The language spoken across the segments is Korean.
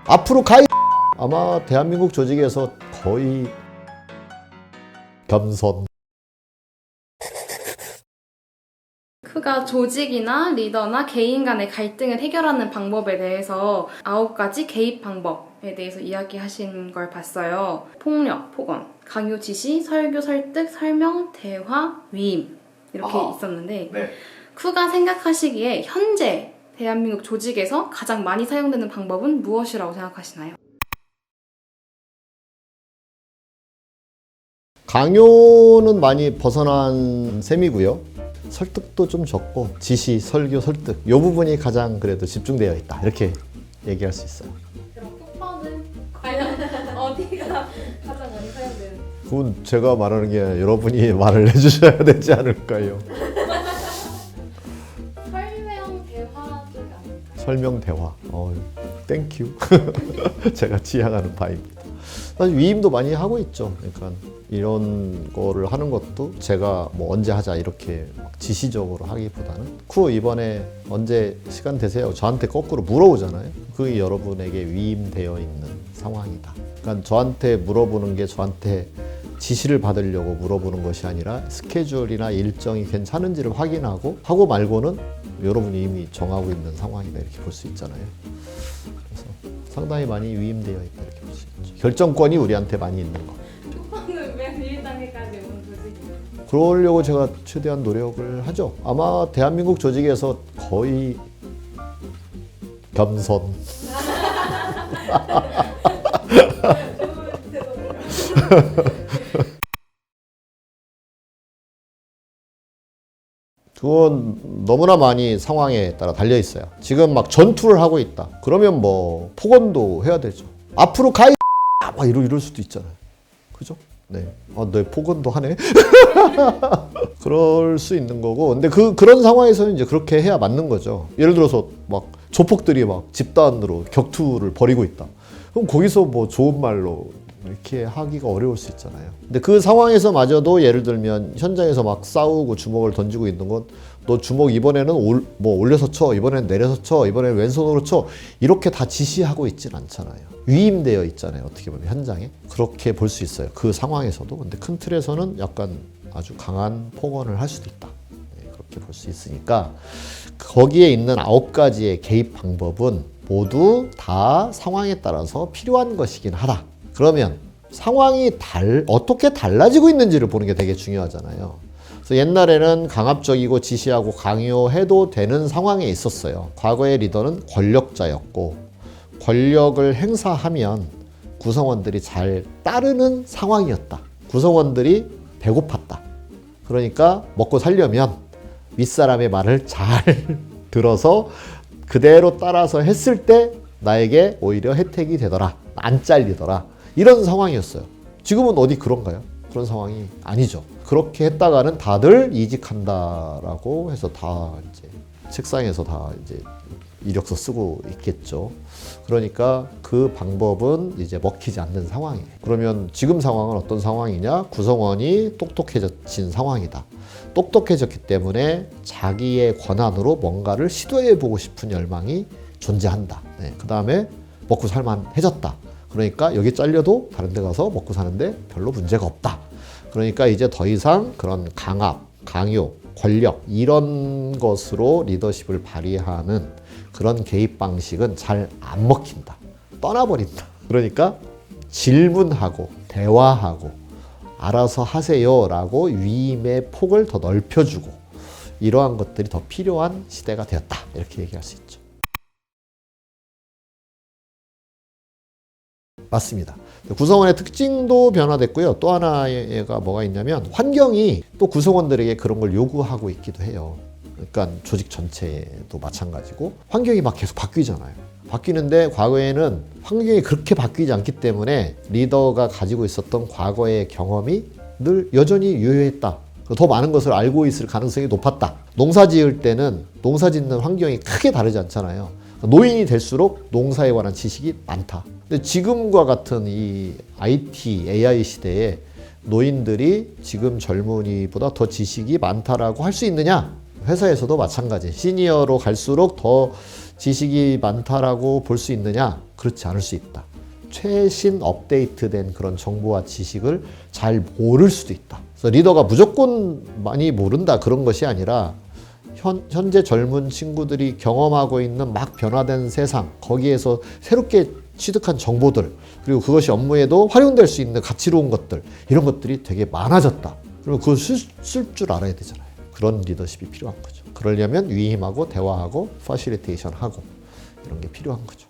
앞으로 가이 아마 대한민국 조직에서 거의 겸손. 크가 조직이나 리더나 개인 간의 갈등을 해결하는 방법에 대해서 9가지 개입 방법에 대해서 이야기하신 걸 봤어요. 폭력, 폭언, 강요, 지시, 설교, 설득, 설명, 대화, 위임 이렇게 있었는데 네. 크가 생각하시기에 현재 대한민국 조직에서 가장 많이 사용되는 방법은 무엇이라고 생각하시나요? 강요는 많이 벗어난 셈이고요. 설득도 좀 적고 지시, 설교, 설득 이 부분이 가장 그래도 집중되어 있다 이렇게 얘기할 수 있어요. 그럼 폭언은 과연 어디가 가장 많이 사용되는? 그건 제가 말하는 게 아니라 여러분이 말을 해주셔야 되지 않을까요? 설명, 대화 쪽이 아닐까요? 설명, 대화. 땡큐. 제가 지향하는 바입니다. 사실 위임도 많이 하고 있죠. 그러니까 이런 거를 하는 것도 제가 뭐 언제 하자 이렇게 막 지시적으로 하기보다는 이번에 언제 시간 되세요? 저한테 거꾸로 물어오잖아요. 그게 여러분에게 위임되어 있는 상황이다. 그러니까 저한테 물어보는 게 저한테 지시를 받으려고 물어보는 것이 아니라 스케줄이나 일정이 괜찮은지를 확인하고 하고 말고는 여러분이 이미 정하고 있는 상황이다 이렇게 볼 수 있잖아요. 그래서 상당히 많이 위임되어 있다 이렇게 볼 수 있죠. 결정권이 우리한테 많이 있는 거. 폭언은 왜 민주당에까지 온 조직이에요? 그러려고 제가 최대한 노력을 하죠. 아마 대한민국 조직에서 거의 겸손. 그건 너무나 많이 상황에 따라 달려 있어요. 지금 막 전투를 하고 있다. 그러면 뭐 폭언도 해야 되죠. 앞으로 가이 막 이럴 수도 있잖아요. 그죠? 네. 너 폭언도 하네. 그럴 수 있는 거고. 근데 그런 상황에서는 이제 그렇게 해야 맞는 거죠. 예를 들어서 막 조폭들이 막 집단으로 격투를 벌이고 있다. 그럼 거기서 뭐 좋은 말로 이렇게 하기가 어려울 수 있잖아요. 근데 그 상황에서마저도 예를 들면 현장에서 막 싸우고 주먹을 던지고 있는 건 너 주먹 이번에는 올려서 쳐, 이번에는 내려서 쳐, 이번에는 왼손으로 쳐 이렇게 다 지시하고 있진 않잖아요. 위임되어 있잖아요. 어떻게 보면 현장에 그렇게 볼 수 있어요. 그 상황에서도. 근데 큰 틀에서는 약간 아주 강한 폭언을 할 수도 있다. 네, 그렇게 볼 수 있으니까 거기에 있는 9가지의 개입 방법은 모두 다 상황에 따라서 필요한 것이긴 하다. 그러면 상황이 어떻게 달라지고 있는지를 보는 게 되게 중요하잖아요. 그래서 옛날에는 강압적이고 지시하고 강요해도 되는 상황에 있었어요. 과거의 리더는 권력자였고 권력을 행사하면 구성원들이 잘 따르는 상황이었다. 구성원들이 배고팠다. 그러니까 먹고 살려면 윗사람의 말을 잘 들어서 그대로 따라서 했을 때 나에게 오히려 혜택이 되더라. 안 잘리더라. 이런 상황이었어요. 지금은 어디 그런가요? 그런 상황이 아니죠. 그렇게 했다가는 다들 이직한다라고 해서 다 이제 책상에서 다 이제 이력서 쓰고 있겠죠. 그러니까 그 방법은 이제 먹히지 않는 상황이에요. 그러면 지금 상황은 어떤 상황이냐? 구성원이 똑똑해진 상황이다. 똑똑해졌기 때문에 자기의 권한으로 뭔가를 시도해보고 싶은 열망이 존재한다. 네. 그 다음에 먹고 살만해졌다. 그러니까 여기 잘려도 다른 데 가서 먹고 사는데 별로 문제가 없다. 그러니까 이제 더 이상 그런 강압, 강요, 권력 이런 것으로 리더십을 발휘하는 그런 개입 방식은 잘 안 먹힌다. 떠나버린다. 그러니까 질문하고 대화하고 알아서 하세요라고 위임의 폭을 더 넓혀주고 이러한 것들이 더 필요한 시대가 되었다. 이렇게 얘기할 수 있죠. 맞습니다. 구성원의 특징도 변화됐고요. 또 하나가 뭐가 있냐면 환경이 또 구성원들에게 그런 걸 요구하고 있기도 해요. 그러니까 조직 전체도 마찬가지고 환경이 막 계속 바뀌잖아요. 바뀌는데 과거에는 환경이 그렇게 바뀌지 않기 때문에 리더가 가지고 있었던 과거의 경험이 늘 여전히 유효했다. 더 많은 것을 알고 있을 가능성이 높았다. 농사 지을 때는 농사 짓는 환경이 크게 다르지 않잖아요. 노인이 될수록 농사에 관한 지식이 많다. 근데 지금과 같은 이 IT, AI 시대에 노인들이 지금 젊은이보다 더 지식이 많다라고 할 수 있느냐? 회사에서도 마찬가지. 시니어로 갈수록 더 지식이 많다라고 볼 수 있느냐? 그렇지 않을 수 있다. 최신 업데이트된 그런 정보와 지식을 잘 모를 수도 있다. 그래서 리더가 무조건 많이 모른다 그런 것이 아니라 현재 젊은 친구들이 경험하고 있는 막 변화된 세상, 거기에서 새롭게 취득한 정보들, 그리고 그것이 업무에도 활용될 수 있는 가치로운 것들, 이런 것들이 되게 많아졌다. 그리고 그걸 쓸 줄 알아야 되잖아요. 그런 리더십이 필요한 거죠. 그러려면 위임하고 대화하고 퍼실리테이션하고 이런 게 필요한 거죠.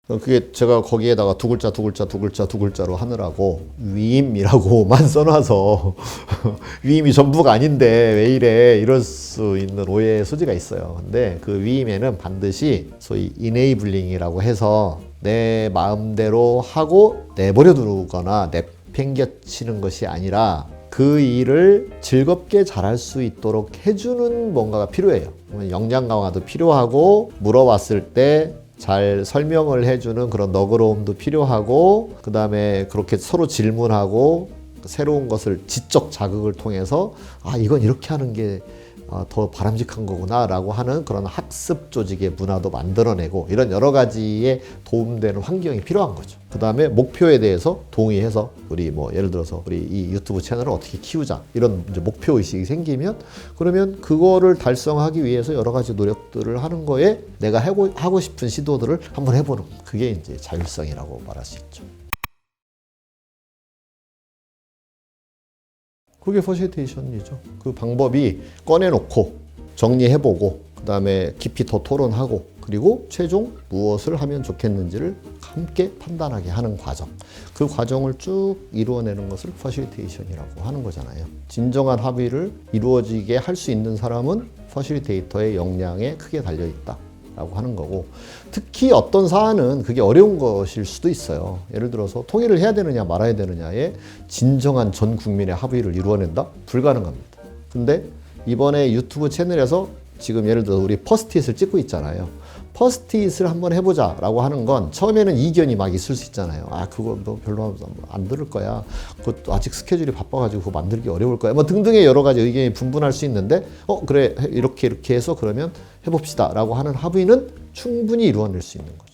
그게 제가 거기에다가 두 글자로 하느라고 위임이라고만 써놔서 위임이 전부가 아닌데 왜 이래 이럴 수 있는 오해의 소지가 있어요. 근데 그 위임에는 반드시 소위 이네이블링이라고 해서 내 마음대로 하고 내버려 두거나 내팽겨치는 것이 아니라 그 일을 즐겁게 잘할 수 있도록 해주는 뭔가가 필요해요. 역량 강화도 필요하고 물어봤을 때 잘 설명을 해주는 그런 너그러움도 필요하고, 그 다음에 그렇게 서로 질문하고 새로운 것을 지적 자극을 통해서 아 이건 이렇게 하는 게 더 바람직한 거구나 라고 하는 그런 학습 조직의 문화도 만들어내고, 이런 여러 가지에 도움되는 환경이 필요한 거죠. 그 다음에 목표에 대해서 동의해서 우리 뭐 예를 들어서 우리 이 유튜브 채널을 어떻게 키우자 이런 이제 목표 의식이 생기면, 그러면 그거를 달성하기 위해서 여러 가지 노력들을 하는 거에 내가 하고 싶은 시도들을 한번 해보는, 그게 이제 자율성이라고 말할 수 있죠. 그게 퍼실리테이션이죠. 그 방법이 꺼내놓고 정리해보고 그 다음에 깊이 더 토론하고 그리고 최종 무엇을 하면 좋겠는지를 함께 판단하게 하는 과정, 그 과정을 쭉 이루어내는 것을 퍼실리테이션이라고 하는 거잖아요. 진정한 합의를 이루어지게 할 수 있는 사람은 퍼실리테이터의 역량에 크게 달려있다 라고 하는 거고, 특히 어떤 사안은 그게 어려운 것일 수도 있어요. 예를 들어서 통일을 해야 되느냐 말아야 되느냐에 진정한 전 국민의 합의를 이루어낸다? 불가능합니다. 근데 이번에 유튜브 채널에서 지금 예를 들어 우리 퍼스트잇을 찍고 있잖아요. 퍼스트잇을 한번 해보자 라고 하는 건 처음에는 이견이 막 있을 수 있잖아요. 아 그거 너 별로 안 들을 거야, 그것도 아직 스케줄이 바빠가지고 그거 만들기 어려울 거야, 뭐 등등의 여러 가지 의견이 분분할 수 있는데 그래 이렇게 해서 그러면 해봅시다 라고 하는 합의는 충분히 이루어낼 수 있는 거예요.